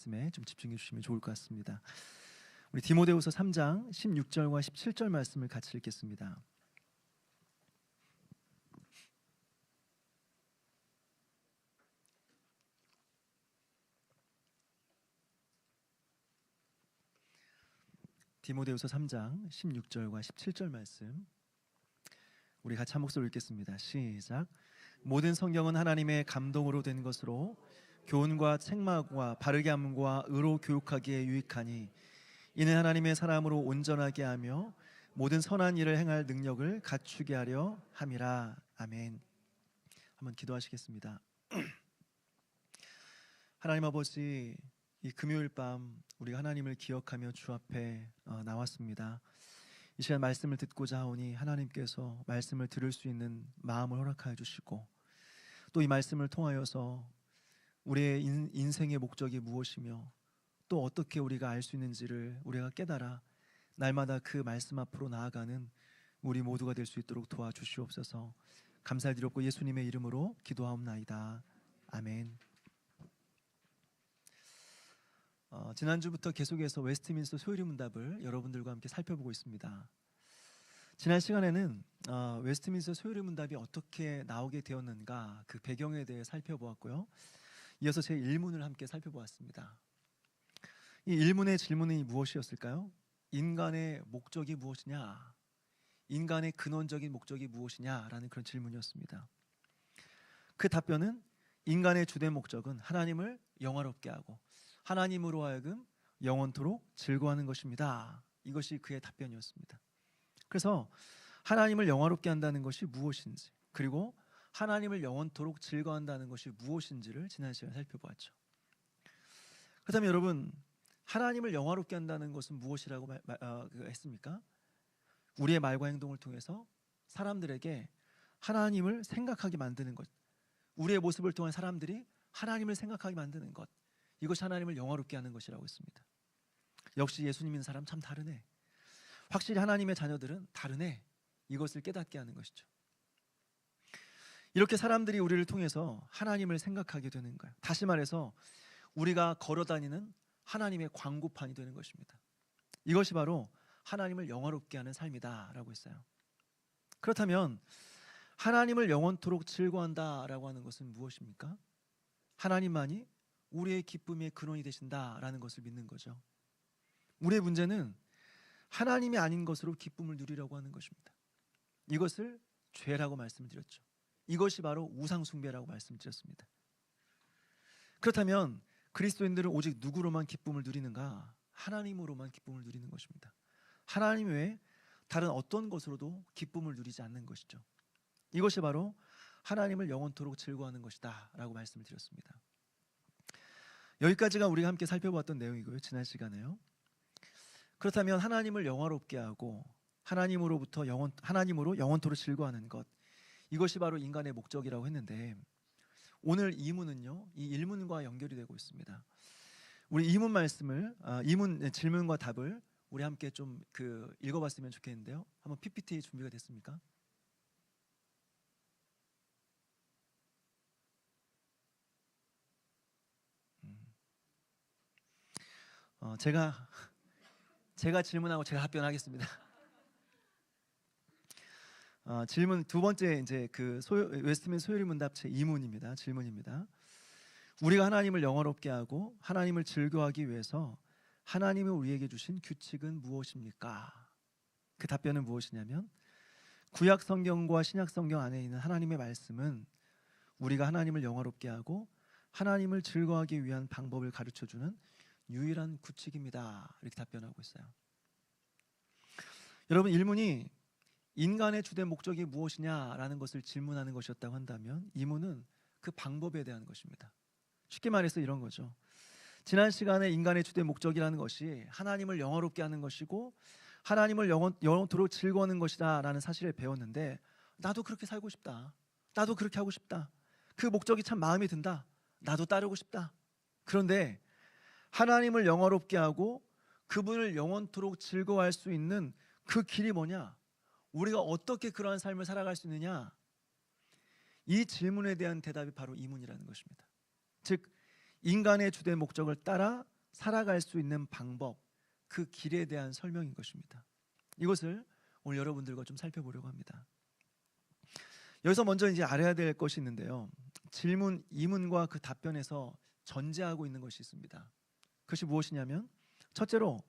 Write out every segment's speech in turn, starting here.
말씀에 좀 집중해 주시면 좋을 것 같습니다. 우리 디모데후서 3장 16절과 17절 말씀을 같이 읽겠습니다. 디모데후서 3장 16절과 17절 말씀 우리 같이 한 목소리로 읽겠습니다. 시작. 모든 성경은 하나님의 감동으로 된 것으로 교훈과 책망과 바르게 함과 의로 교육하기에 유익하니 이는 하나님의 사람으로 온전하게 하며 모든 선한 일을 행할 능력을 갖추게 하려 함이라. 아멘. 한번 기도하시겠습니다. 하나님 아버지, 이 금요일 밤 우리가 하나님을 기억하며 주 앞에 나왔습니다. 이 시간 말씀을 듣고자 하오니 하나님께서 말씀을 들을 수 있는 마음을 허락하여 주시고 또 이 말씀을 통하여서 우리의 인생의 목적이 무엇이며 또 어떻게 우리가 알 수 있는지를 우리가 깨달아 날마다 그 말씀 앞으로 나아가는 우리 모두가 될 수 있도록 도와주시옵소서. 감사드렸고 예수님의 이름으로 기도하옵나이다. 아멘. 지난주부터 계속해서 웨스트민스터 소요리 문답을 여러분들과 함께 살펴보고 있습니다. 지난 시간에는 웨스트민스터 소요리 문답이 어떻게 나오게 되었는가 그 배경에 대해 살펴보았고요. 이어서 제 1문을 함께 살펴보았습니다. 이 1문의 질문이 무엇이었을까요? 인간의 목적이 무엇이냐? 인간의 근원적인 목적이 무엇이냐라는 그런 질문이었습니다. 그 답변은 인간의 주된 목적은 하나님을 영화롭게 하고 하나님으로 하여금 영원토록 즐거워하는 것입니다. 이것이 그의 답변이었습니다. 그래서 하나님을 영화롭게 한다는 것이 무엇인지 그리고 하나님을 영원토록 즐거워한다는 것이 무엇인지를 지난 시간에 살펴보았죠. 그렇다면 여러분, 하나님을 영화롭게 한다는 것은 무엇이라고 했습니까? 우리의 말과 행동을 통해서 사람들에게 하나님을 생각하게 만드는 것, 우리의 모습을 통해 사람들이 하나님을 생각하게 만드는 것, 이것이 하나님을 영화롭게 하는 것이라고 했습니다. 역시 예수님 믿는 사람 참 다르네, 확실히 하나님의 자녀들은 다르네, 이것을 깨닫게 하는 것이죠. 이렇게 사람들이 우리를 통해서 하나님을 생각하게 되는 거예요. 다시 말해서 우리가 걸어다니는 하나님의 광고판이 되는 것입니다. 이것이 바로 하나님을 영화롭게 하는 삶이다라고 했어요. 그렇다면 하나님을 영원토록 즐거워한다라고 하는 것은 무엇입니까? 하나님만이 우리의 기쁨의 근원이 되신다라는 것을 믿는 거죠. 우리의 문제는 하나님이 아닌 것으로 기쁨을 누리려고 하는 것입니다. 이것을 죄라고 말씀드렸죠. 이것이 바로 우상숭배라고 말씀드렸습니다. 그렇다면 그리스도인들은 오직 누구로만 기쁨을 누리는가? 하나님으로만 기쁨을 누리는 것입니다. 하나님 외에 다른 어떤 것으로도 기쁨을 누리지 않는 것이죠. 이것이 바로 하나님을 영원토록 즐거워하는 것이다 라고 말씀을 드렸습니다. 여기까지가 우리가 함께 살펴봤던 내용이고요. 지난 시간에요. 그렇다면 하나님을 영화롭게 하고 하나님으로 영원토록 즐거워하는 것, 이것이 바로 인간의 목적이라고 했는데 오늘 2문은요 이 1문과 연결이 되고 있습니다. 우리 2문 말씀을 2문 질문과 답을 우리 함께 좀 읽어봤으면 좋겠는데요. 한번 PPT 준비가 됐습니까? 제가 질문하고 제가 답변하겠습니다. 질문 두 번째 이제 웨스트민스터 소요리 문답 제 2문입니다. 질문입니다. 우리가 하나님을 영화롭게 하고 하나님을 즐거워하기 위해서 하나님이 우리에게 주신 규칙은 무엇입니까? 그 답변은 무엇이냐면 구약 성경과 신약 성경 안에 있는 하나님의 말씀은 우리가 하나님을 영화롭게 하고 하나님을 즐거워하기 위한 방법을 가르쳐주는 유일한 규칙입니다. 이렇게 답변하고 있어요. 여러분, 1문이 인간의 주된 목적이 무엇이냐라는 것을 질문하는 것이었다고 한다면 2문은 그 방법에 대한 것입니다. 쉽게 말해서 이런 거죠. 지난 시간에 인간의 주된 목적이라는 것이 하나님을 영화롭게 하는 것이고 하나님을 영원토록 즐거워하는 것이다 라는 사실을 배웠는데 나도 그렇게 살고 싶다, 나도 그렇게 하고 싶다, 그 목적이 참 마음에 든다, 나도 따르고 싶다. 그런데 하나님을 영화롭게 하고 그분을 영원토록 즐거워할 수 있는 그 길이 뭐냐? 우리가 어떻게 그러한 삶을 살아갈 수 있느냐? 이 질문에 대한 대답이 바로 2문이라는 것입니다. 즉 인간의 주된 목적을 따라 살아갈 수 있는 방법, 그 길에 대한 설명인 것입니다. 이것을 오늘 여러분들과 좀 살펴보려고 합니다. 여기서 먼저 이제 알아야 될 것이 있는데요. 질문, 이문과 그 답변에서 전제하고 있는 것이 있습니다. 그것이 무엇이냐면, 첫째로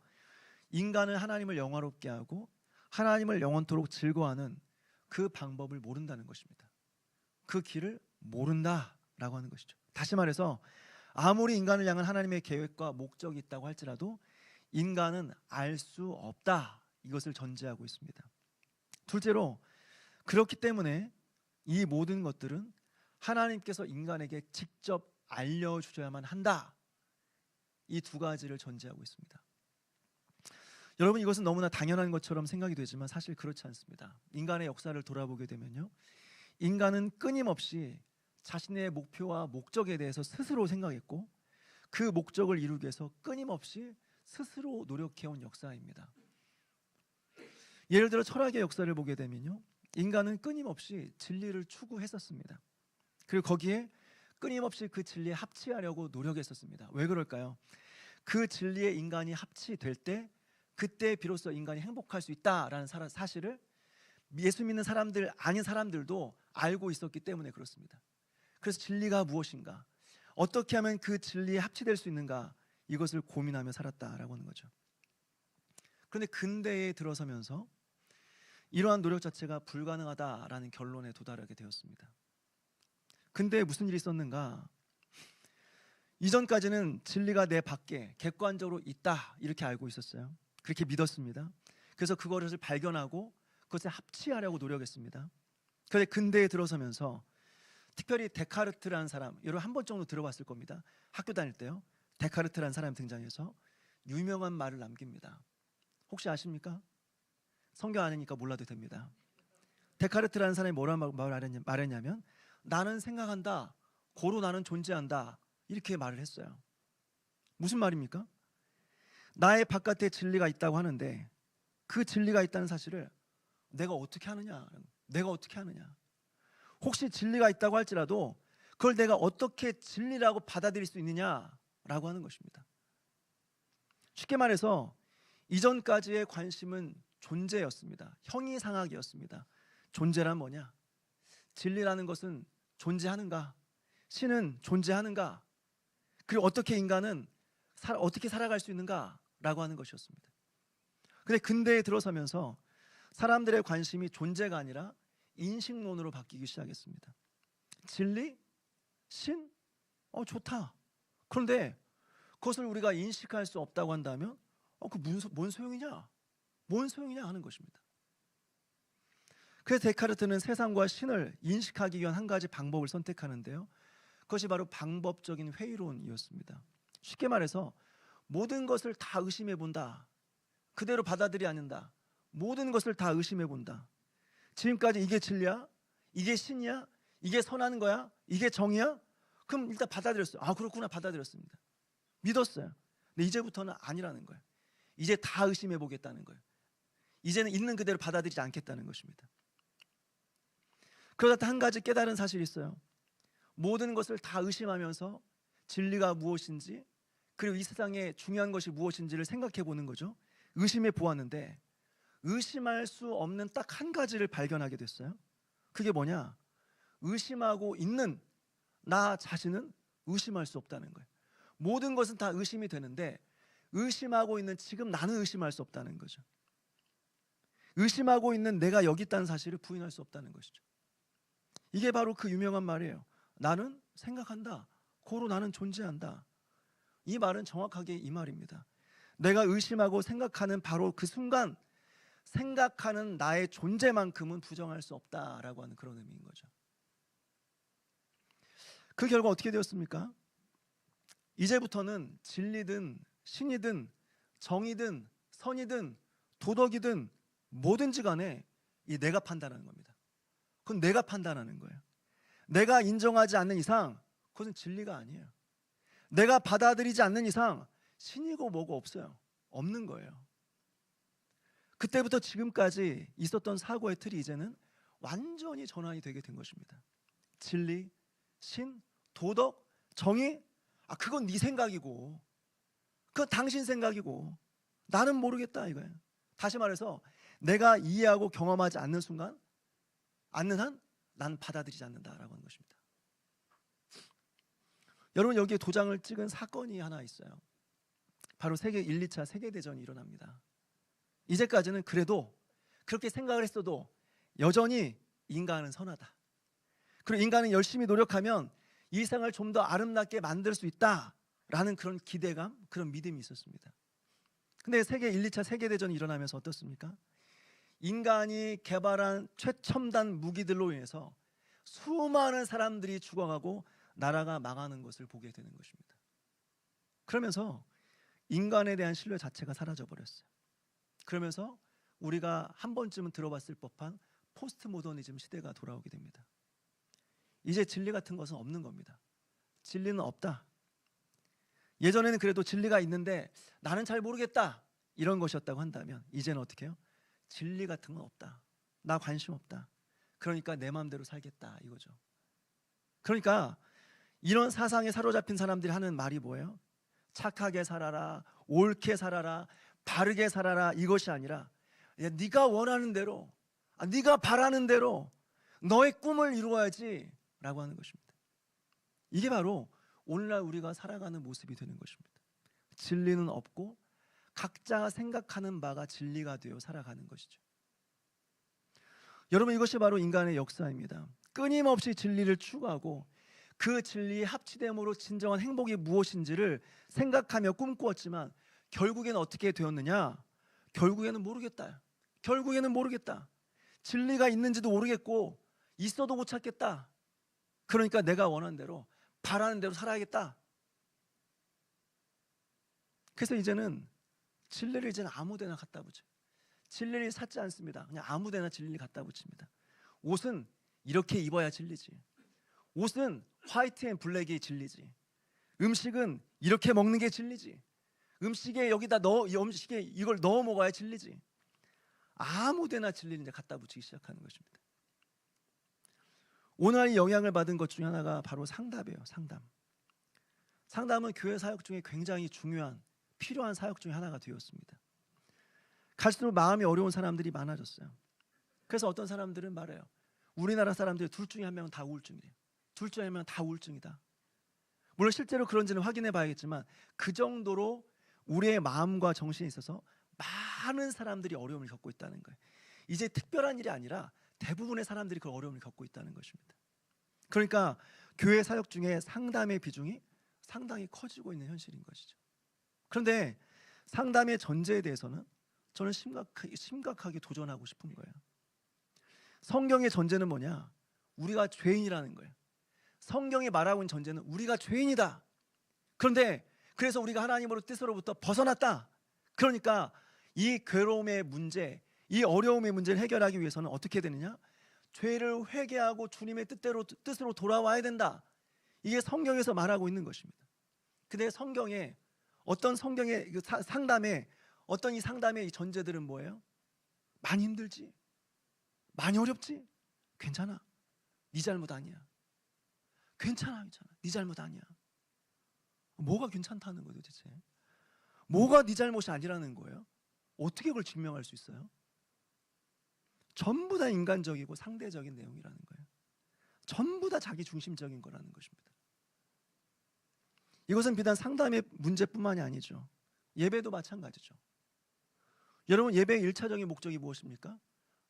인간은 하나님을 영화롭게 하고 하나님을 영원토록 즐거워하는 그 방법을 모른다는 것입니다. 그 길을 모른다라고 하는 것이죠. 다시 말해서 아무리 인간을 향한 하나님의 계획과 목적이 있다고 할지라도 인간은 알 수 없다, 이것을 전제하고 있습니다. 둘째로, 그렇기 때문에 이 모든 것들은 하나님께서 인간에게 직접 알려주셔야만 한다, 이 두 가지를 전제하고 있습니다. 여러분, 이것은 너무나 당연한 것처럼 생각이 되지만 사실 그렇지 않습니다. 인간의 역사를 돌아보게 되면요, 인간은 끊임없이 자신의 목표와 목적에 대해서 스스로 생각했고 그 목적을 이루기 위해서 끊임없이 스스로 노력해온 역사입니다. 예를 들어 철학의 역사를 보게 되면요, 인간은 끊임없이 진리를 추구했었습니다. 그리고 거기에 끊임없이 그 진리에 합치하려고 노력했었습니다. 왜 그럴까요? 그 진리에 인간이 합치될 때 그때 비로소 인간이 행복할 수 있다라는 사실을 예수 믿는 사람들 아닌 사람들도 알고 있었기 때문에 그렇습니다. 그래서 진리가 무엇인가, 어떻게 하면 그 진리에 합치될 수 있는가, 이것을 고민하며 살았다라고 하는 거죠. 그런데 근대에 들어서면서 이러한 노력 자체가 불가능하다라는 결론에 도달하게 되었습니다. 근데 무슨 일이 있었는가? 이전까지는 진리가 내 밖에 객관적으로 있다, 이렇게 알고 있었어요. 그렇게 믿었습니다. 그래서 그것을 발견하고 그것에 합치하려고 노력했습니다. 그런데 근대에 들어서면서 특별히 데카르트라는 사람, 여러분 한 번 정도 들어봤을 겁니다. 학교 다닐 때요, 데카르트라는 사람이 등장해서 유명한 말을 남깁니다. 혹시 아십니까? 성경 아니니까 몰라도 됩니다. 데카르트라는 사람이 뭐라고 말했냐면, 나는 생각한다, 고로 나는 존재한다, 이렇게 말을 했어요. 무슨 말입니까? 나의 바깥에 진리가 있다고 하는데 그 진리가 있다는 사실을 내가 어떻게 하느냐, 내가 어떻게 하느냐, 혹시 진리가 있다고 할지라도 그걸 내가 어떻게 진리라고 받아들일 수 있느냐라고 하는 것입니다. 쉽게 말해서 이전까지의 관심은 존재였습니다. 형이상학이었습니다. 존재란 뭐냐? 진리라는 것은 존재하는가? 신은 존재하는가? 그리고 어떻게 인간은 어떻게 살아갈 수 있는가? 라고 하는 것이었습니다. 그런데 근대에 들어서면서 사람들의 관심이 존재가 아니라 인식론으로 바뀌기 시작했습니다. 진리? 신? 좋다. 그런데 그것을 우리가 인식할 수 없다고 한다면 그 뭔 소용이냐? 뭔 소용이냐 하는 것입니다. 그래서 데카르트는 세상과 신을 인식하기 위한 한 가지 방법을 선택하는데요, 그것이 바로 방법적인 회의론이었습니다. 쉽게 말해서 모든 것을 다 의심해 본다, 그대로 받아들이지 않는다, 모든 것을 다 의심해 본다. 지금까지 이게 진리야? 이게 신이야? 이게 선한 거야? 이게 정이야? 그럼 일단 받아들였어요. 그렇구나, 받아들였습니다. 믿었어요. 근데 이제부터는 아니라는 거예요. 이제 다 의심해 보겠다는 거예요. 이제는 있는 그대로 받아들이지 않겠다는 것입니다. 그러다 한 가지 깨달은 사실이 있어요. 모든 것을 다 의심하면서 진리가 무엇인지, 그리고 이 세상에 중요한 것이 무엇인지를 생각해 보는 거죠. 의심해 보았는데 의심할 수 없는 딱 한 가지를 발견하게 됐어요. 그게 뭐냐? 의심하고 있는 나 자신은 의심할 수 없다는 거예요. 모든 것은 다 의심이 되는데 의심하고 있는 지금 나는 의심할 수 없다는 거죠. 의심하고 있는 내가 여기 있다는 사실을 부인할 수 없다는 것이죠. 이게 바로 그 유명한 말이에요. 나는 생각한다, 고로 나는 존재한다. 이 말은 정확하게 이 말입니다. 내가 의심하고 생각하는 바로 그 순간 생각하는 나의 존재만큼은 부정할 수 없다라고 하는 그런 의미인 거죠. 그 결과 어떻게 되었습니까? 이제부터는 진리든 신이든 정이든 선이든 도덕이든 뭐든지 간에 이 내가 판단하는 겁니다. 그건 내가 판단하는 거예요. 내가 인정하지 않는 이상 그것은 진리가 아니에요. 내가 받아들이지 않는 이상 신이고 뭐고 없어요. 없는 거예요. 그때부터 지금까지 있었던 사고의 틀이 이제는 완전히 전환이 되게 된 것입니다. 진리, 신, 도덕, 정의, 그건 네 생각이고 그건 당신 생각이고 나는 모르겠다 이거예요. 다시 말해서 내가 이해하고 경험하지 않는 순간, 않는 한 나는 받아들이지 않는다라고 하는 것입니다. 여러분, 여기에 도장을 찍은 사건이 하나 있어요. 바로 세계 1, 2차 세계대전이 일어납니다. 이제까지는 그래도 그렇게 생각을 했어도 여전히 인간은 선하다. 그리고 인간은 열심히 노력하면 이 세상을 좀 더 아름답게 만들 수 있다라는 그런 기대감, 그런 믿음이 있었습니다. 근데 세계 1, 2차 세계대전이 일어나면서 어떻습니까? 인간이 개발한 최첨단 무기들로 인해서 수많은 사람들이 죽어가고 나라가 망하는 것을 보게 되는 것입니다. 그러면서 인간에 대한 신뢰 자체가 사라져 버렸어요. 그러면서 우리가 한 번쯤은 들어봤을 법한 포스트 모더니즘 시대가 돌아오게 됩니다. 이제 진리 같은 것은 없는 겁니다. 진리는 없다. 예전에는 그래도 진리가 있는데 나는 잘 모르겠다 이런 것이었다고 한다면 이제는 어떻게 해요? 진리 같은 건 없다. 나 관심 없다. 그러니까 내 마음대로 살겠다 이거죠. 그러니까 이런 사상에 사로잡힌 사람들이 하는 말이 뭐예요? 착하게 살아라, 옳게 살아라, 바르게 살아라 이것이 아니라 야, 네가 원하는 대로, 네가 바라는 대로 너의 꿈을 이루어야지 라고 하는 것입니다. 이게 바로 오늘날 우리가 살아가는 모습이 되는 것입니다. 진리는 없고 각자가 생각하는 바가 진리가 되어 살아가는 것이죠. 여러분, 이것이 바로 인간의 역사입니다. 끊임없이 진리를 추구하고 그 진리의 합치됨으로 진정한 행복이 무엇인지를 생각하며 꿈꾸었지만 결국에는 어떻게 되었느냐? 결국에는 모르겠다. 결국에는 모르겠다. 진리가 있는지도 모르겠고 있어도 못 찾겠다. 그러니까 내가 원하는 대로 바라는 대로 살아야겠다. 그래서 이제는 진리를 아무데나 갖다 붙여요. 진리를 찾지 않습니다. 그냥 아무데나 진리를 갖다 붙입니다. 옷은 이렇게 입어야 진리지. 옷은 화이트 앤 블랙이 진리지. 음식은 이렇게 먹는 게 진리지. 음식에 여기다 음식에 이걸 넣어 먹어야 진리지. 아무데나 진리를 이제 갖다 붙이기 시작하는 것입니다. 오늘 이 영향을 받은 것 중에 하나가 바로 상담이에요. 상담. 상담은 교회 사역 중에 굉장히 중요한 필요한 사역 중에 하나가 되었습니다. 갈수록 마음이 어려운 사람들이 많아졌어요. 그래서 어떤 사람들은 말해요. 우리나라 사람들이 둘 중에 한 명은 다 우울증이래요. 둘 중에 한 명은 다 우울증이다. 물론 실제로 그런지는 확인해 봐야겠지만 그 정도로 우리의 마음과 정신에 있어서 많은 사람들이 어려움을 겪고 있다는 거예요. 이제 특별한 일이 아니라 대부분의 사람들이 그 어려움을 겪고 있다는 것입니다. 그러니까 교회 사역 중에 상담의 비중이 상당히 커지고 있는 현실인 것이죠. 그런데 상담의 전제에 대해서는 저는 심각하게 도전하고 싶은 거예요. 성경의 전제는 뭐냐? 우리가 죄인이라는 거예요. 성경이 말하고 있는 전제는 우리가 죄인이다. 그런데 그래서 우리가 하나님으로 뜻으로부터 벗어났다. 그러니까 이 괴로움의 문제, 이 어려움의 문제를 해결하기 위해서는 어떻게 되느냐? 죄를 회개하고 주님의 뜻으로 돌아와야 된다. 이게 성경에서 말하고 있는 것입니다. 근데 성경의 상담의 어떤 이 상담의 이 전제들은 뭐예요? 많이 힘들지? 많이 어렵지? 괜찮아. 네 잘못 아니야. 괜찮아. 네 잘못 아니야. 뭐가 괜찮다는 거예요 도대체? 뭐가 네 잘못이 아니라는 거예요? 어떻게 그걸 증명할 수 있어요? 전부 다 인간적이고 상대적인 내용이라는 거예요. 전부 다 자기 중심적인 거라는 것입니다. 이것은 비단 상담의 문제뿐만이 아니죠. 예배도 마찬가지죠. 여러분, 예배의 1차적인 목적이 무엇입니까?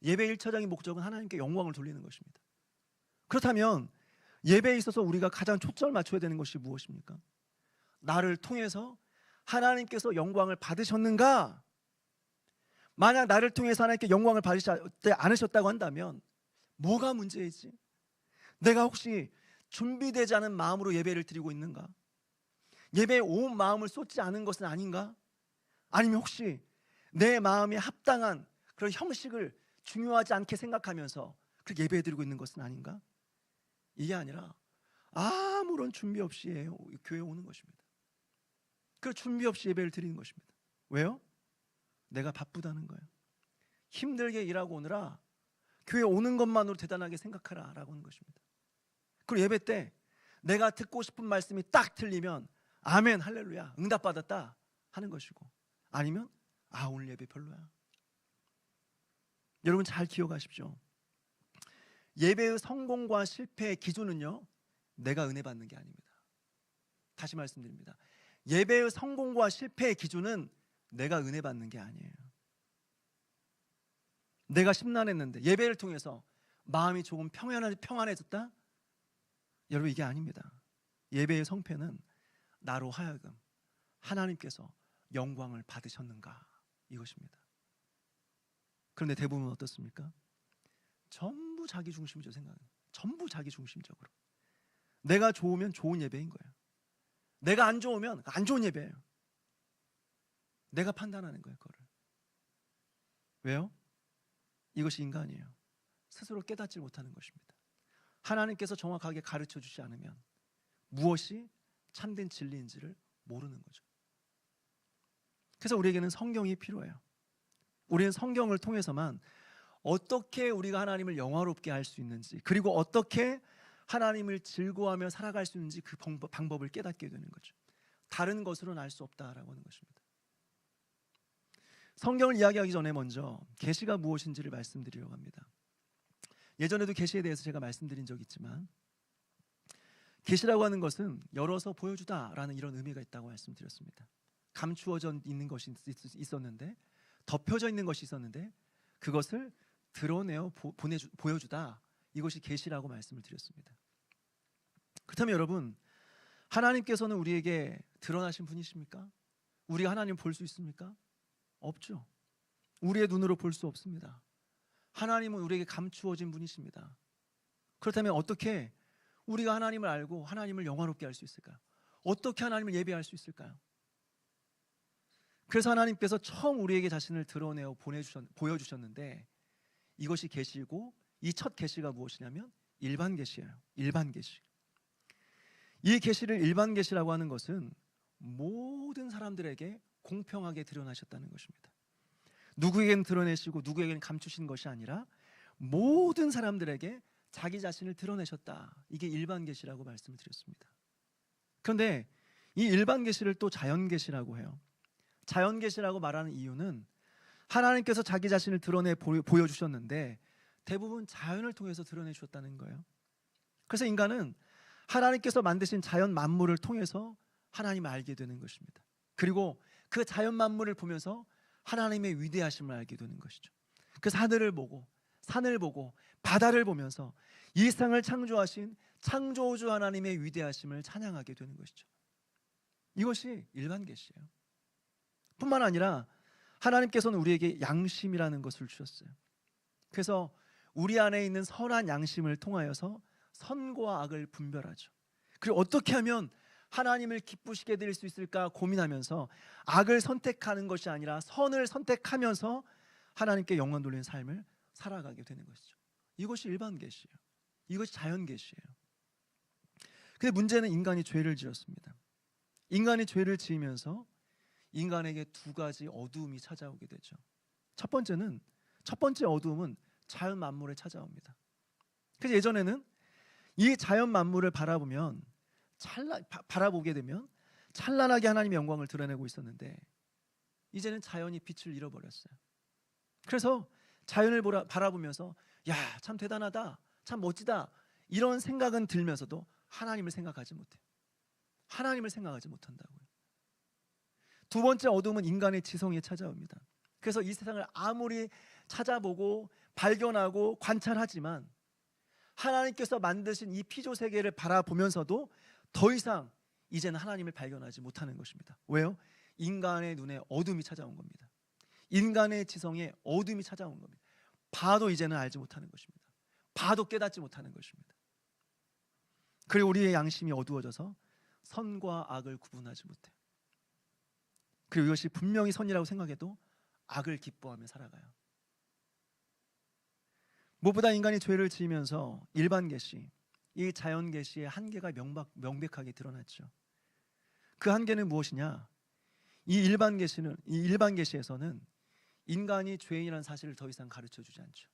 예배의 1차적인 목적은 하나님께 영광을 돌리는 것입니다. 그렇다면 예배에 있어서 우리가 가장 초점을 맞춰야 되는 것이 무엇입니까? 나를 통해서 하나님께서 영광을 받으셨는가? 만약 나를 통해서 하나님께 영광을 받으시지 않으셨다고 한다면 뭐가 문제이지? 내가 혹시 준비되지 않은 마음으로 예배를 드리고 있는가? 예배에 온 마음을 쏟지 않은 것은 아닌가? 아니면 혹시 내 마음에 합당한 그런 형식을 중요하지 않게 생각하면서 그렇게 예배 드리고 있는 것은 아닌가? 이게 아니라 아무런 준비 없이 교회에 오는 것입니다. 그 준비 없이 예배를 드리는 것입니다. 왜요? 내가 바쁘다는 거예요. 힘들게 일하고 오느라 교회 오는 것만으로 대단하게 생각하라 라고 하는 것입니다. 그리고 예배 때 내가 듣고 싶은 말씀이 딱 틀리면 아멘 할렐루야 응답받았다 하는 것이고, 아니면 오늘 예배 별로야. 여러분 잘 기억하십시오. 예배의 성공과 실패의 기준은요, 내가 은혜 받는 게 아닙니다. 다시 말씀드립니다. 예배의 성공과 실패의 기준은 내가 은혜 받는 게 아니에요. 내가 심란했는데 예배를 통해서 마음이 조금 평안해졌다? 여러분 이게 아닙니다. 예배의 성패는 나로 하여금 하나님께서 영광을 받으셨는가, 이것입니다. 그런데 대부분 어떻습니까? 전부 자기 중심이죠. 생각은 전부 자기 중심적으로. 내가 좋으면 좋은 예배인 거예요. 내가 안 좋으면 안 좋은 예배예요. 내가 판단하는 거예요, 그거를. 왜요? 이것이 인간이에요. 스스로 깨닫지 못하는 것입니다. 하나님께서 정확하게 가르쳐 주지 않으면 무엇이 참된 진리인지를 모르는 거죠. 그래서 우리에게는 성경이 필요해요. 우리는 성경을 통해서만 어떻게 우리가 하나님을 영화롭게 할 수 있는지, 그리고 어떻게 하나님을 즐거워하며 살아갈 수 있는지 그 방법을 깨닫게 되는 거죠. 다른 것으로는 알 수 없다라고 하는 것입니다. 성경을 이야기하기 전에 먼저 계시가 무엇인지를 말씀드리려고 합니다. 예전에도 계시에 대해서 제가 말씀드린 적이 있지만, 계시라고 하는 것은 열어서 보여주다라는 이런 의미가 있다고 말씀드렸습니다. 감추어져 있는 것이 있었는데, 덮여져 있는 것이 있었는데 그것을 드러내어 보여주다, 이것이 계시라고 말씀을 드렸습니다. 그렇다면 여러분, 하나님께서는 우리에게 드러나신 분이십니까? 우리가 하나님 볼 수 있습니까? 없죠. 우리의 눈으로 볼 수 없습니다. 하나님은 우리에게 감추어진 분이십니다. 그렇다면 어떻게 우리가 하나님을 알고 하나님을 영화롭게 할 수 있을까요? 어떻게 하나님을 예배할 수 있을까요? 그래서 하나님께서 처음 우리에게 자신을 드러내어 보여주셨는데, 이것이 계시고, 이 첫 계시가 무엇이냐면 일반 계시예요. 일반 계시. 이 계시를 일반 계시라고 하는 것은 모든 사람들에게 공평하게 드러나셨다는 것입니다. 누구에게는 드러내시고 누구에게는 감추신 것이 아니라 모든 사람들에게 자기 자신을 드러내셨다. 이게 일반 계시라고 말씀을 드렸습니다. 그런데 이 일반 계시를 또 자연 계시라고 해요. 자연 계시라고 말하는 이유는 하나님께서 자기 자신을 드러내 보여주셨는데 대부분 자연을 통해서 드러내 주셨다는 거예요. 그래서 인간은 하나님께서 만드신 자연 만물을 통해서 하나님을 알게 되는 것입니다. 그리고 그 자연 만물을 보면서 하나님의 위대하심을 알게 되는 것이죠. 그래서 하늘을 보고 산을 보고 바다를 보면서 이 세상을 창조하신 창조주 하나님의 위대하심을 찬양하게 되는 것이죠. 이것이 일반 계시예요. 뿐만 아니라 하나님께서는 우리에게 양심이라는 것을 주셨어요. 그래서 우리 안에 있는 선한 양심을 통하여서 선과 악을 분별하죠. 그리고 어떻게 하면 하나님을 기쁘시게 드릴 수 있을까 고민하면서 악을 선택하는 것이 아니라 선을 선택하면서 하나님께 영광 돌리는 삶을 살아가게 되는 것이죠. 이것이 일반 계시예요. 이것이 자연 계시예요. 근데 문제는 인간이 죄를 지었습니다. 인간이 죄를 지으면서 인간에게 두 가지 어두움이 찾아오게 되죠. 첫 번째 어두움은 자연 만물에 찾아옵니다. 그래서 예전에는 이 자연 만물을 바라보게 되면 찬란하게 하나님의 영광을 드러내고 있었는데, 이제는 자연이 빛을 잃어버렸어요. 그래서 자연을 바라보면서 야, 참 대단하다, 참 멋지다, 이런 생각은 들면서도 하나님을 생각하지 못해요. 하나님을 생각하지 못한다고요. 두 번째 어둠은 인간의 지성에 찾아옵니다. 그래서 이 세상을 아무리 찾아보고 발견하고 관찰하지만 하나님께서 만드신 이 피조 세계를 바라보면서도 더 이상 이제는 하나님을 발견하지 못하는 것입니다. 왜요? 인간의 눈에 어둠이 찾아온 겁니다. 인간의 지성에 어둠이 찾아온 겁니다. 봐도 이제는 알지 못하는 것입니다. 봐도 깨닫지 못하는 것입니다. 그리고 우리의 양심이 어두워져서 선과 악을 구분하지 못해요. 그리고 이것이 분명히 선이라고 생각해도 악을 기뻐하며 살아가요. 무엇보다 인간이 죄를 지으면서 일반 계시, 이 자연 계시의 한계가 명백하게 드러났죠. 그 한계는 무엇이냐? 이 일반 계시에서는 인간이 죄인이라는 사실을 더 이상 가르쳐주지 않죠.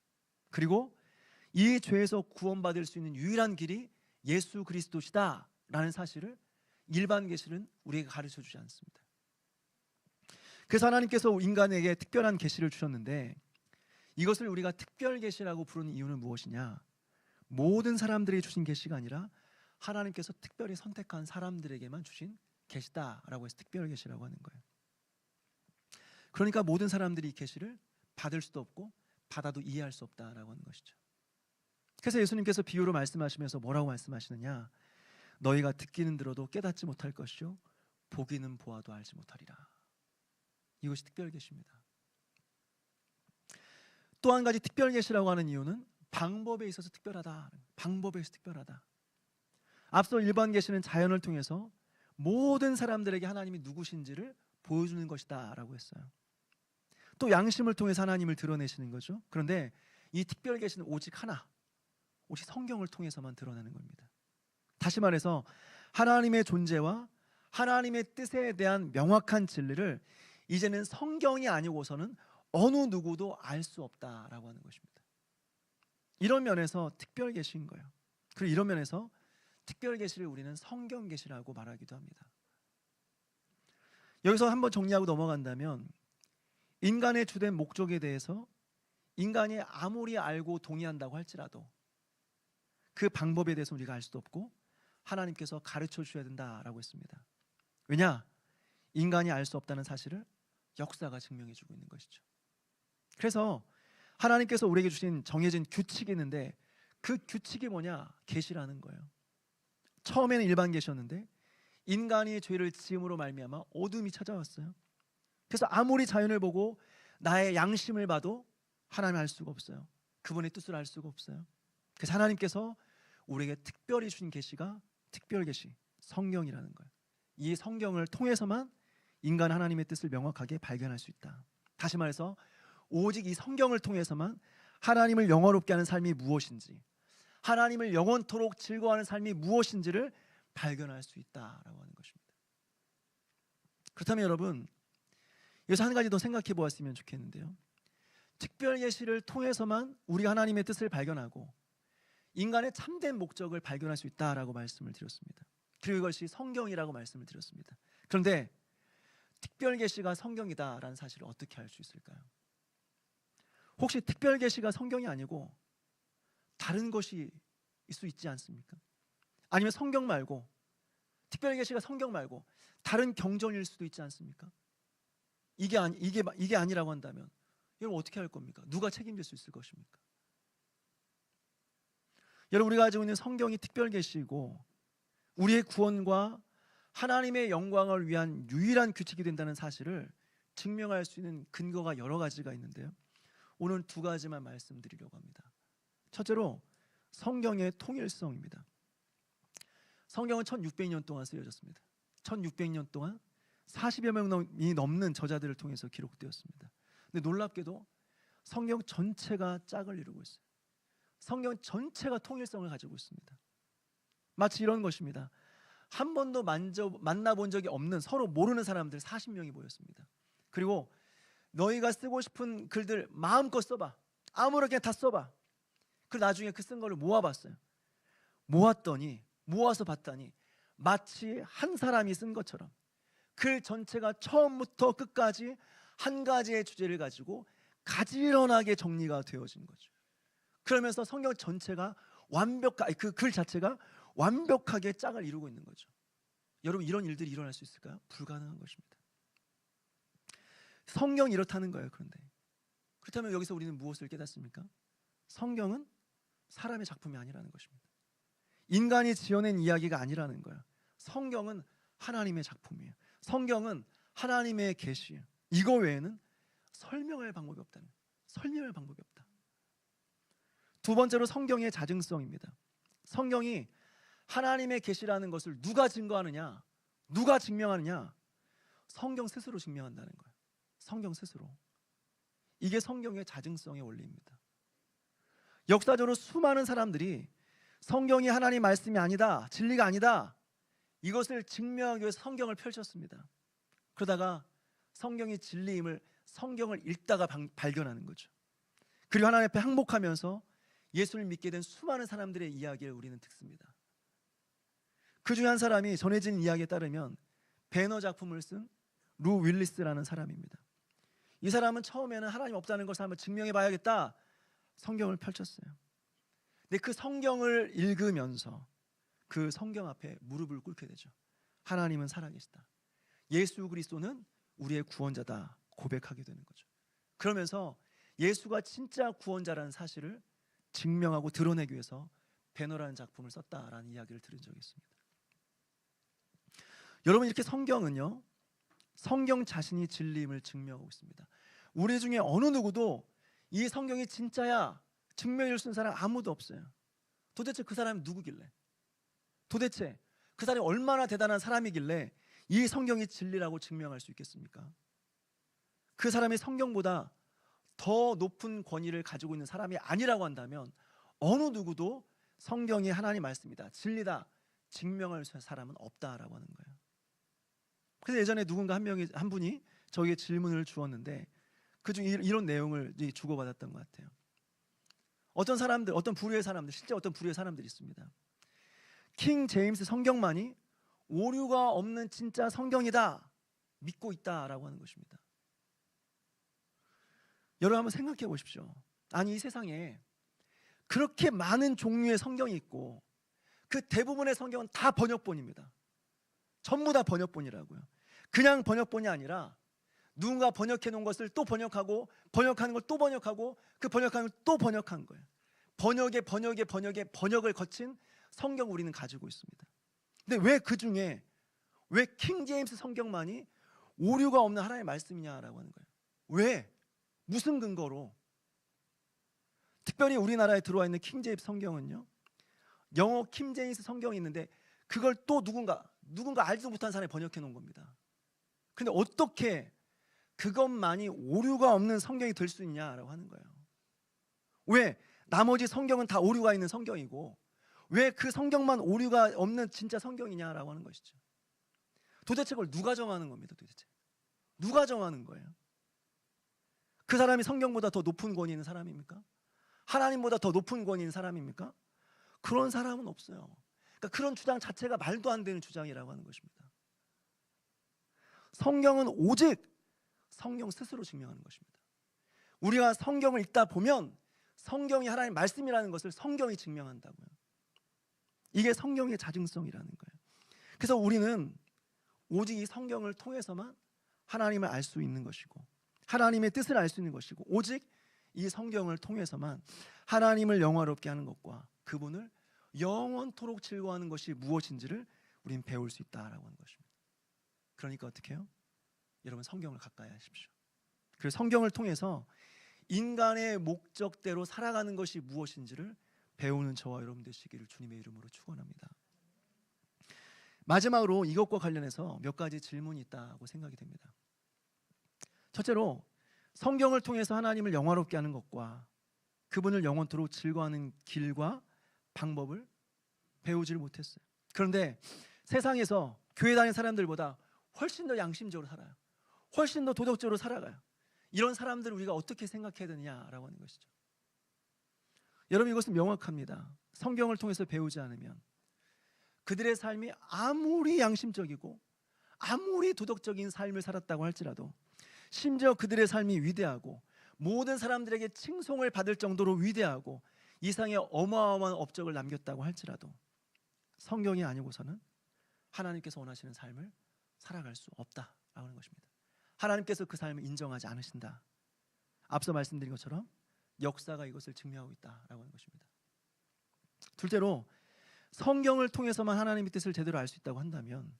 그리고 이 죄에서 구원받을 수 있는 유일한 길이 예수 그리스도시다라는 사실을 일반 계시는 우리에게 가르쳐주지 않습니다. 그래서 하나님께서 인간에게 특별한 계시를 주셨는데, 이것을 우리가 특별 계시라고 부르는 이유는 무엇이냐? 모든 사람들이 주신 계시가 아니라 하나님께서 특별히 선택한 사람들에게만 주신 계시다라고 해서 특별 계시라고 하는 거예요. 그러니까 모든 사람들이 이 계시를 받을 수도 없고 받아도 이해할 수 없다라고 하는 것이죠. 그래서 예수님께서 비유로 말씀하시면서 뭐라고 말씀하시느냐? 너희가 듣기는 들어도 깨닫지 못할 것이요 보기는 보아도 알지 못하리라. 이것이 특별 계시입니다. 또 한 가지 특별 계시라고 하는 이유는 방법에 있어서 특별하다. 방법에 있어서 특별하다. 앞서 일반 계시는 자연을 통해서 모든 사람들에게 하나님이 누구신지를 보여주는 것이다 라고 했어요. 또 양심을 통해서 하나님을 드러내시는 거죠. 그런데 이 특별 계시는 오직 하나, 오직 성경을 통해서만 드러나는 겁니다. 다시 말해서 하나님의 존재와 하나님의 뜻에 대한 명확한 진리를 이제는 성경이 아니고서는 어느 누구도 알 수 없다라고 하는 것입니다. 이런 면에서 특별 계시인 거예요. 그리고 이런 면에서 특별 계시를 우리는 성경 계시라고 말하기도 합니다. 여기서 한번 정리하고 넘어간다면, 인간의 주된 목적에 대해서 인간이 아무리 알고 동의한다고 할지라도 그 방법에 대해서 우리가 알 수도 없고 하나님께서 가르쳐 주셔야 된다라고 했습니다. 왜냐? 인간이 알 수 없다는 사실을 역사가 증명해 주고 있는 것이죠. 그래서 하나님께서 우리에게 주신 정해진 규칙이 있는데, 그 규칙이 뭐냐? 계시라는 거예요. 처음에는 일반 계시였는데 인간이 죄를 지음으로 말미암아 어둠이 찾아왔어요. 그래서 아무리 자연을 보고 나의 양심을 봐도 하나님을 알 수가 없어요. 그분의 뜻을 알 수가 없어요. 그래서 하나님께서 우리에게 특별히 주신 계시가 특별 계시, 성경이라는 거예요. 이 성경을 통해서만 인간 하나님의 뜻을 명확하게 발견할 수 있다. 다시 말해서 오직 이 성경을 통해서만 하나님을 영원롭게 하는 삶이 무엇인지, 하나님을 영원토록 즐거워하는 삶이 무엇인지를 발견할 수 있다라고 하는 것입니다. 그렇다면 여러분, 여기서 한 가지 더 생각해 보았으면 좋겠는데요. 특별 계시를 통해서만 우리가 하나님의 뜻을 발견하고 인간의 참된 목적을 발견할 수 있다라고 말씀을 드렸습니다. 그리고 이것이 성경이라고 말씀을 드렸습니다. 그런데 특별 계시가 성경이다라는 사실을 어떻게 알 수 있을까요? 혹시 특별 계시가 성경이 아니고 다른 것일 수 있지 않습니까? 아니면 성경 말고, 특별 계시가 성경 말고 다른 경전일 수도 있지 않습니까? 이게 아니라고 한다면 여러분 어떻게 할 겁니까? 누가 책임질 수 있을 것입니까? 여러분, 우리가 가지고 있는 성경이 특별 계시고 우리의 구원과 하나님의 영광을 위한 유일한 규칙이 된다는 사실을 증명할 수 있는 근거가 여러 가지가 있는데요. 오늘 두 가지만 말씀드리려고 합니다. 첫째로 성경의 통일성입니다. 성경은 1600년 동안 쓰여졌습니다. 1600년 동안 40여 명이 넘는 저자들을 통해서 기록되었습니다. 근데 놀랍게도 성경 전체가 짝을 이루고 있어요. 성경 전체가 통일성을 가지고 있습니다. 마치 이런 것입니다. 한 번도 만나본 적이 없는, 서로 모르는 사람들 40명이 모였습니다. 그리고 너희가 쓰고 싶은 글들 마음껏 써봐. 아무렇게나 다 써봐. 그리고 나중에 그 쓴 거를 모아봤어요. 모아서 봤더니 마치 한 사람이 쓴 것처럼 글 전체가 처음부터 끝까지 한 가지의 주제를 가지고 가지런하게 정리가 되어진 거죠. 그러면서 성경 전체가 그 글 자체가 완벽하게 짝을 이루고 있는 거죠. 여러분, 이런 일들이 일어날 수 있을까요? 불가능한 것입니다. 성경이 이렇다는 거예요. 그렇다면 여기서 우리는 무엇을 깨닫습니까? 성경은 사람의 작품이 아니라는 것입니다. 인간이 지어낸 이야기가 아니라는 거예요. 성경은 하나님의 작품이에요. 성경은 하나님의 계시예요. 이거 외에는 설명할 방법이 없다는 거예요. 설명할 방법이 없다. 두 번째로 성경의 자증성입니다. 성경이 하나님의 계시라는 것을 누가 증거하느냐, 누가 증명하느냐? 성경 스스로 증명한다는 거예요. 성경 스스로. 이게 성경의 자증성의 원리입니다. 역사적으로 수많은 사람들이 성경이 하나님 말씀이 아니다, 진리가 아니다, 이것을 증명하기 위해서 성경을 펼쳤습니다. 그러다가 성경이 진리임을 성경을 읽다가 발견하는 거죠. 그리고 하나님 앞에 항복하면서 예수를 믿게 된 수많은 사람들의 이야기를 우리는 듣습니다. 그 중에 한 사람이 전해진 이야기에 따르면 배너 작품을 쓴 루 윌리스라는 사람입니다. 이 사람은 처음에는 하나님 없다는 것을 한번 증명해 봐야겠다 성경을 펼쳤어요. 근데 그 성경을 읽으면서 그 성경 앞에 무릎을 꿇게 되죠. 하나님은 살아계시다, 예수 그리스도는 우리의 구원자다 고백하게 되는 거죠. 그러면서 예수가 진짜 구원자라는 사실을 증명하고 드러내기 위해서 배너라는 작품을 썼다라는 이야기를 들은 적이 있습니다. 여러분, 이렇게 성경은요, 성경 자신이 진리임을 증명하고 있습니다. 우리 중에 어느 누구도 이 성경이 진짜야 증명해 줄 수 있는 사람 아무도 없어요. 도대체 그 사람이 누구길래, 도대체 그 사람이 얼마나 대단한 사람이길래 이 성경이 진리라고 증명할 수 있겠습니까? 그 사람이 성경보다 더 높은 권위를 가지고 있는 사람이 아니라고 한다면 어느 누구도 성경이 하나님 말씀이다, 진리다 증명할 수 있는 사람은 없다라고 하는 거예요. 그래서 예전에 누군가 한 분이 저에게 질문을 주었는데 그중 이런 내용을 주고받았던 것 같아요. 어떤 사람들, 어떤 부류의 사람들, 실제 어떤 부류의 사람들이 있습니다. 킹 제임스 성경만이 오류가 없는 진짜 성경이다 믿고 있다라고 하는 것입니다. 여러분 한번 생각해 보십시오. 아니, 이 세상에 그렇게 많은 종류의 성경이 있고 그 대부분의 성경은 다 번역본입니다. 전부 다 번역본이라고요. 그냥 번역본이 아니라 누군가 번역해 놓은 것을 또 번역하고, 번역하는 걸 또 번역하고, 그 번역하는 걸 또 번역한 거예요. 번역을 거친 성경 우리는 가지고 있습니다. 근데 왜 그 중에 왜 킹 제임스 성경만이 오류가 없는 하나님의 말씀이냐라고 하는 거예요. 왜? 무슨 근거로? 특별히 우리나라에 들어와 있는 킹 제임스 성경은요, 영어 킹 제임스 성경이 있는데 그걸 또 누군가 알지도 못한 사람이 번역해 놓은 겁니다. 근데 어떻게 그것만이 오류가 없는 성경이 될 수 있냐라고 하는 거예요. 왜? 나머지 성경은 다 오류가 있는 성경이고 왜 그 성경만 오류가 없는 진짜 성경이냐라고 하는 것이죠. 도대체 그걸 누가 정하는 겁니다. 도대체 누가 정하는 거예요? 그 사람이 성경보다 더 높은 권위 있는 사람입니까? 하나님보다 더 높은 권위 있는 사람입니까? 그런 사람은 없어요. 그러니까 그런 주장 자체가 말도 안 되는 주장이라고 하는 것입니다. 성경은 오직 성경 스스로 증명하는 것입니다. 우리가 성경을 읽다 보면 성경이 하나님의 말씀이라는 것을 성경이 증명한다고요. 이게 성경의 자증성이라는 거예요. 그래서 우리는 오직 이 성경을 통해서만 하나님을 알 수 있는 것이고 하나님의 뜻을 알 수 있는 것이고 오직 이 성경을 통해서만 하나님을 영화롭게 하는 것과 그분을 영원토록 즐거워하는 것이 무엇인지를 우리는 배울 수 있다라고 하는 것입니다. 그러니까 어떻게 해요? 여러분, 성경을 가까이 하십시오. 그래서 성경을 통해서 인간의 목적대로 살아가는 것이 무엇인지를 배우는 저와 여러분 되시기를 주님의 이름으로 축원합니다. 마지막으로 이것과 관련해서 몇 가지 질문이 있다고 생각이 됩니다. 첫째로, 성경을 통해서 하나님을 영화롭게 하는 것과 그분을 영원토록 즐거워하는 길과 방법을 배우지를 못했어요. 그런데 세상에서 교회 다니는 사람들보다 훨씬 더 양심적으로 살아요. 훨씬 더 도덕적으로 살아가요. 이런 사람들을 우리가 어떻게 생각해야 되느냐라고 하는 것이죠. 여러분, 이것은 명확합니다. 성경을 통해서 배우지 않으면 그들의 삶이 아무리 양심적이고 아무리 도덕적인 삶을 살았다고 할지라도, 심지어 그들의 삶이 위대하고 모든 사람들에게 칭송을 받을 정도로 위대하고 이상의 어마어마한 업적을 남겼다고 할지라도 성경이 아니고서는 하나님께서 원하시는 삶을 살아갈 수 없다라고 하는 것입니다. 하나님께서 그 삶을 인정하지 않으신다. 앞서 말씀드린 것처럼 역사가 이것을 증명하고 있다라고 하는 것입니다. 둘째로, 성경을 통해서만 하나님의 뜻을 제대로 알 수 있다고 한다면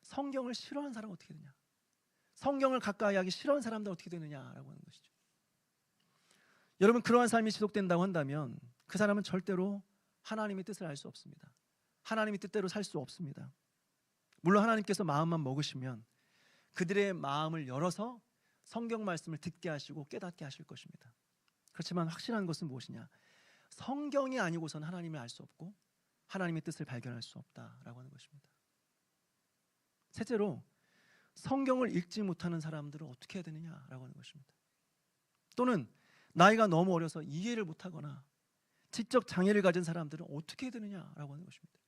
성경을 싫어하는 사람은 어떻게 되냐? 성경을 가까이 하기 싫어하는 사람들은 어떻게 되느냐라고 하는 것이죠. 여러분, 그러한 삶이 지속된다고 한다면 그 사람은 절대로 하나님의 뜻을 알 수 없습니다. 하나님의 뜻대로 살 수 없습니다. 물론 하나님께서 마음만 먹으시면 그들의 마음을 열어서 성경 말씀을 듣게 하시고 깨닫게 하실 것입니다. 그렇지만 확실한 것은 무엇이냐? 성경이 아니고서는 하나님을 알 수 없고 하나님의 뜻을 발견할 수 없다라고 하는 것입니다. 셋째로, 성경을 읽지 못하는 사람들은 어떻게 해야 되느냐라고 하는 것입니다. 또는 나이가 너무 어려서 이해를 못하거나 지적 장애를 가진 사람들은 어떻게 해야 되느냐라고 하는 것입니다.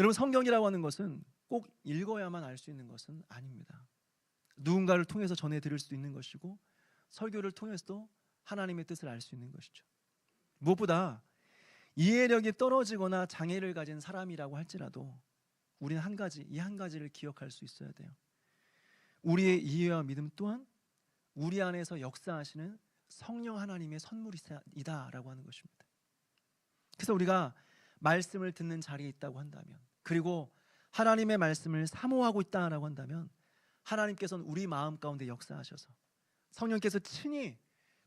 여러분, 성경이라고 하는 것은 꼭 읽어야만 알 수 있는 것은 아닙니다. 누군가를 통해서 전해 드릴 수도 있는 것이고, 설교를 통해서도 하나님의 뜻을 알 수 있는 것이죠. 무엇보다 이해력이 떨어지거나 장애를 가진 사람이라고 할지라도 우리는 이 한 가지를 기억할 수 있어야 돼요. 우리의 이해와 믿음 또한 우리 안에서 역사하시는 성령 하나님의 선물이다라고 하는 것입니다. 그래서 우리가 말씀을 듣는 자리에 있다고 한다면, 그리고 하나님의 말씀을 사모하고 있다라고 한다면, 하나님께서는 우리 마음 가운데 역사하셔서, 성령께서 친히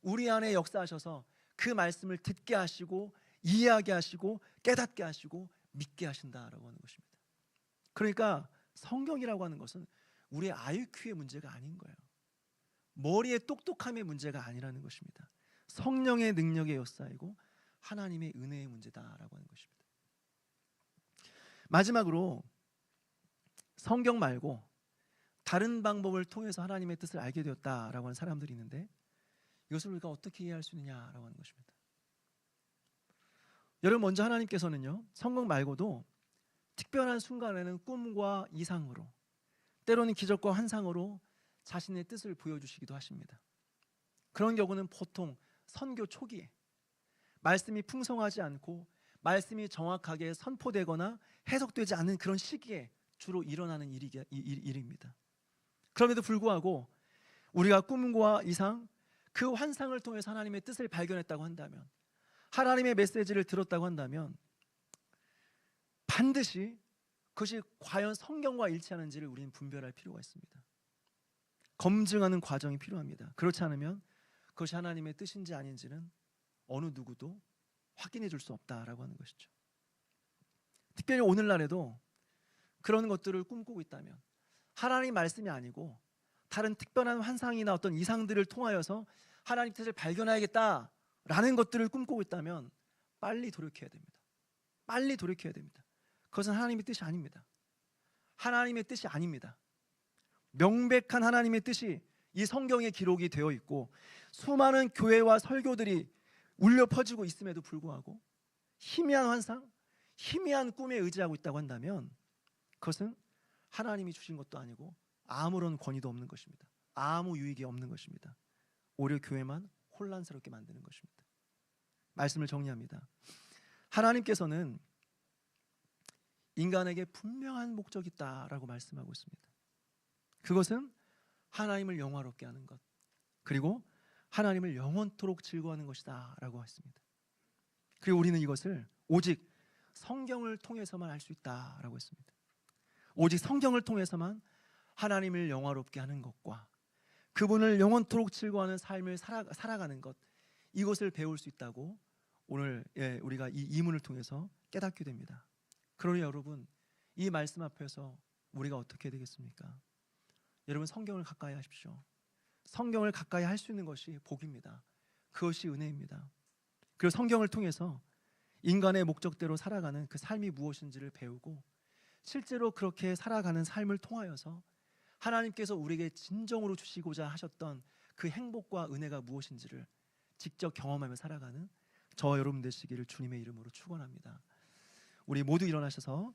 우리 안에 역사하셔서 그 말씀을 듣게 하시고 이해하게 하시고 깨닫게 하시고 믿게 하신다라고 하는 것입니다. 그러니까 성경이라고 하는 것은 우리의 IQ의 문제가 아닌 거예요. 머리의 똑똑함의 문제가 아니라는 것입니다. 성령의 능력의 역사이고 하나님의 은혜의 문제다라고 하는 것입니다. 마지막으로, 성경 말고 다른 방법을 통해서 하나님의 뜻을 알게 되었다라고 하는 사람들이 있는데, 이것을 우리가 어떻게 이해할 수 있느냐라고 하는 것입니다. 여러분, 먼저 하나님께서는요, 성경 말고도 특별한 순간에는 꿈과 이상으로, 때로는 기적과 환상으로 자신의 뜻을 보여주시기도 하십니다. 그런 경우는 보통 선교 초기에 말씀이 풍성하지 않고 말씀이 정확하게 선포되거나 해석되지 않는 그런 시기에 주로 일어나는 일입니다. 그럼에도 불구하고 우리가 꿈과 이상, 그 환상을 통해서 하나님의 뜻을 발견했다고 한다면, 하나님의 메시지를 들었다고 한다면, 반드시 그것이 과연 성경과 일치하는지를 우리는 분별할 필요가 있습니다. 검증하는 과정이 필요합니다. 그렇지 않으면 그것이 하나님의 뜻인지 아닌지는 어느 누구도 확인해 줄 수 없다라고 하는 것이죠. 특별히 오늘날에도 그런 것들을 꿈꾸고 있다면, 하나님 말씀이 아니고 다른 특별한 환상이나 어떤 이상들을 통하여서 하나님 뜻을 발견해야겠다라는 것들을 꿈꾸고 있다면 빨리 돌이켜야 됩니다. 빨리 돌이켜야 됩니다. 그것은 하나님의 뜻이 아닙니다. 하나님의 뜻이 아닙니다. 명백한 하나님의 뜻이 이 성경에 기록이 되어 있고 수많은 교회와 설교들이 울려 퍼지고 있음에도 불구하고 희미한 환상, 희미한 꿈에 의지하고 있다고 한다면 그것은 하나님이 주신 것도 아니고 아무런 권위도 없는 것입니다. 아무 유익이 없는 것입니다. 오히려 교회만 혼란스럽게 만드는 것입니다. 말씀을 정리합니다. 하나님께서는 인간에게 분명한 목적이 있다라고 말씀하고 있습니다. 그것은 하나님을 영화롭게 하는 것, 그리고 하나님을 영원토록 즐거워하는 것이다 라고 했습니다. 그리고 우리는 이것을 오직 성경을 통해서만 알 수 있다라고 했습니다. 오직 성경을 통해서만 하나님을 영화롭게 하는 것과 그분을 영원토록 즐거워하는 삶을 살아가는 것, 이것을 배울 수 있다고 오늘 우리가 이 이문을 통해서 깨닫게 됩니다. 그러니 여러분, 이 말씀 앞에서 우리가 어떻게 되겠습니까? 여러분, 성경을 가까이 하십시오. 성경을 가까이 할 수 있는 것이 복입니다. 그것이 은혜입니다. 그리고 성경을 통해서 인간의 목적대로 살아가는 그 삶이 무엇인지를 배우고 실제로 그렇게 살아가는 삶을 통하여서 하나님께서 우리에게 진정으로 주시고자 하셨던 그 행복과 은혜가 무엇인지를 직접 경험하며 살아가는 저 여러분 되시기를 주님의 이름으로 축원합니다. 우리 모두 일어나셔서 같이